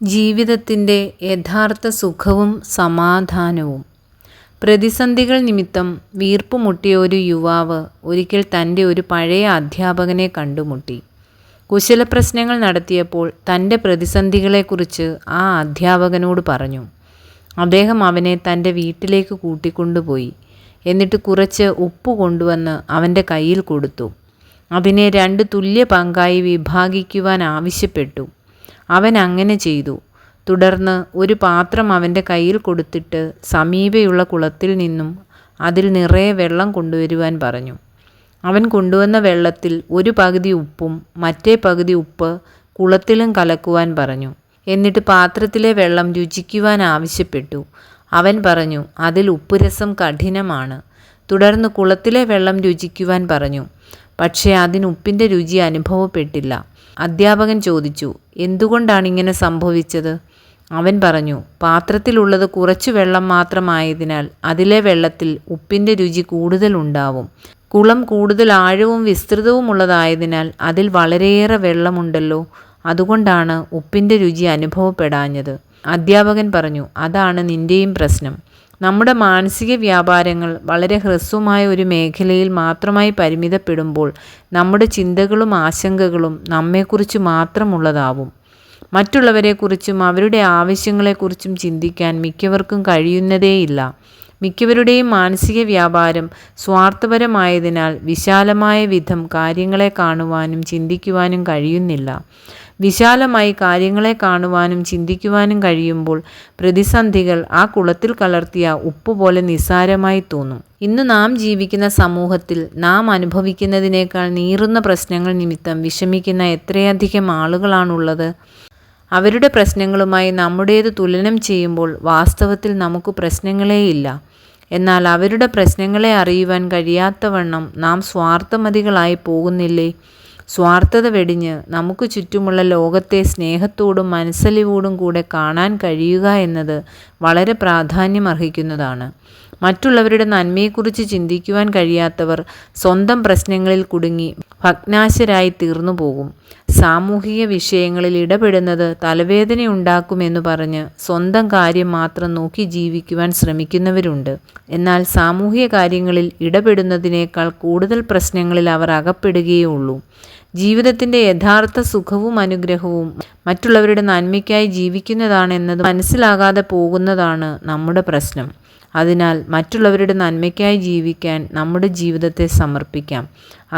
ജീവിതത്തിൻ്റെ യഥാർത്ഥ സുഖവും സമാധാനവും. പ്രതിസന്ധികൾ നിമിത്തം വീർപ്പുമുട്ടിയ ഒരു യുവാവ് ഒരിക്കൽ തൻ്റെ ഒരു പഴയ അധ്യാപകനെ കണ്ടുമുട്ടി. കുശലപ്രശ്നങ്ങൾ നടത്തിയപ്പോൾ തൻ്റെ പ്രതിസന്ധികളെക്കുറിച്ച് ആ അധ്യാപകനോട് പറഞ്ഞു. അദ്ദേഹം അവനെ തൻ്റെ വീട്ടിലേക്ക് കൂട്ടിക്കൊണ്ടുപോയി. എന്നിട്ട് കുറച്ച് ഉപ്പ് കൊണ്ടുവന്ന് അവൻ്റെ കയ്യിൽ കൊടുത്തു. അതിനെ 2 തുല്യ പങ്കായി വിഭാഗിക്കുവാൻ ആവശ്യപ്പെട്ടു. അവൻ അങ്ങനെ ചെയ്തു. തുടർന്ന് ഒരു പാത്രം അവൻ്റെ കയ്യിൽ കൊടുത്തിട്ട് സമീപയുള്ള കുളത്തിൽ നിന്നും അതിൽ നിറയെ വെള്ളം കൊണ്ടുവരുവാൻ പറഞ്ഞു. അവൻ കൊണ്ടുവന്ന വെള്ളത്തിൽ ഒരു പകുതി ഉപ്പും മറ്റേ പകുതി ഉപ്പ് കുളത്തിലും കലക്കുവാൻ പറഞ്ഞു. എന്നിട്ട് പാത്രത്തിലെ വെള്ളം രുചിക്കുവാൻ ആവശ്യപ്പെട്ടു. അവൻ പറഞ്ഞു, അതിൽ ഉപ്പുരസം കഠിനമാണ്. തുടർന്ന് കുളത്തിലെ വെള്ളം രുചിക്കുവാൻ പറഞ്ഞു. പക്ഷേ അതിന് ഉപ്പിൻ്റെ രുചി അനുഭവപ്പെട്ടില്ല. അധ്യാപകൻ ചോദിച്ചു, എന്തുകൊണ്ടാണ് ഇങ്ങനെ സംഭവിച്ചത്? അവൻ പറഞ്ഞു, പാത്രത്തിലുള്ളത് കുറച്ചു വെള്ളം മാത്രമായതിനാൽ അതിലെ വെള്ളത്തിൽ ഉപ്പിൻ്റെ രുചി കൂടുതൽ ഉണ്ടാവും. കുളം കൂടുതൽ ആഴവും വിസ്തൃതവുമുള്ളതായതിനാൽ അതിൽ വളരെയേറെ വെള്ളമുണ്ടല്ലോ, അതുകൊണ്ടാണ് ഉപ്പിൻ്റെ രുചി അനുഭവപ്പെടാഞ്ഞത്. അധ്യാപകൻ പറഞ്ഞു, അതാണ് നിൻ്റെയും പ്രശ്നം. നമ്മുടെ മാനസിക വ്യാപാരങ്ങൾ വളരെ ഹ്രസ്വമായ ഒരു മേഖലയിൽ മാത്രമായി പരിമിതപ്പെടുമ്പോൾ നമ്മുടെ ചിന്തകളും ആശങ്കകളും നമ്മെക്കുറിച്ച് മാത്രമുള്ളതാവും. മറ്റുള്ളവരെക്കുറിച്ചും അവരുടെ ആവശ്യങ്ങളെക്കുറിച്ചും ചിന്തിക്കാൻ മിക്കവർക്കും കഴിയുന്നതേയില്ല. മിക്കവരുടെയും മാനസിക വ്യാപാരം സ്വാർത്ഥപരമായതിനാൽ വിശാലമായ വിധം കാര്യങ്ങളെ കാണുവാനും ചിന്തിക്കുവാനും കഴിയുന്നില്ല. വിശാലമായി കാര്യങ്ങളെ കാണുവാനും ചിന്തിക്കുവാനും കഴിയുമ്പോൾ പ്രതിസന്ധികൾ ആ കുളത്തിൽ കലർത്തിയ ഉപ്പ് പോലെ നിസ്സാരമായി തോന്നും. ഇന്ന് നാം ജീവിക്കുന്ന സമൂഹത്തിൽ നാം അനുഭവിക്കുന്നതിനേക്കാൾ നീറുന്ന പ്രശ്നങ്ങൾ നിമിത്തം വിഷമിക്കുന്ന എത്രയധികം ആളുകളാണുള്ളത്. അവരുടെ പ്രശ്നങ്ങളുമായി നമ്മുടേത് തുലനം ചെയ്യുമ്പോൾ വാസ്തവത്തിൽ നമുക്ക് പ്രശ്നങ്ങളേയില്ല. എന്നാൽ അവരുടെ പ്രശ്നങ്ങളെ അറിയുവാൻ കഴിയാത്തവണ്ണം നാം സ്വാർത്ഥമതികളായി പോകുന്നില്ലേ? സ്വാർത്ഥത വെടിഞ്ഞ് നമുക്ക് ചുറ്റുമുള്ള ലോകത്തെ സ്നേഹത്തോടും മനസ്സലിവോടും കൂടെ കാണാൻ കഴിയുക എന്നത് വളരെ പ്രാധാന്യമർഹിക്കുന്നതാണ്. മറ്റുള്ളവരുടെ നന്മയെക്കുറിച്ച് ചിന്തിക്കുവാൻ കഴിയാത്തവർ സ്വന്തം പ്രശ്നങ്ങളിൽ കുടുങ്ങി ഭഗ്നാശരായി തീർന്നു പോകും. സാമൂഹിക വിഷയങ്ങളിൽ ഇടപെടുന്നത് തലവേദനയുണ്ടാക്കുമെന്ന് പറഞ്ഞ് സ്വന്തം കാര്യം മാത്രം നോക്കി ജീവിക്കുവാൻ ശ്രമിക്കുന്നവരുണ്ട്. എന്നാൽ സാമൂഹിക കാര്യങ്ങളിൽ ഇടപെടുന്നതിനേക്കാൾ കൂടുതൽ പ്രശ്നങ്ങളിൽ അവർ അകപ്പെടുകയേ ഉള്ളൂ. ജീവിതത്തിൻ്റെ യഥാർത്ഥ സുഖവും അനുഗ്രഹവും മറ്റുള്ളവരുടെ നന്മയ്ക്കായി ജീവിക്കുന്നതാണെന്നത് മനസ്സിലാകാതെ പോകുന്നതാണ് നമ്മുടെ പ്രശ്നം. അതിനാൽ മറ്റുള്ളവരുടെ നന്മയ്ക്കായി ജീവിക്കാൻ നമ്മുടെ ജീവിതത്തെ സമർപ്പിക്കാം.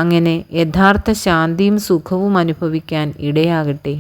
അങ്ങനെ യഥാർത്ഥ ശാന്തിയും സുഖവും അനുഭവിക്കാൻ ഇടയാകട്ടെ.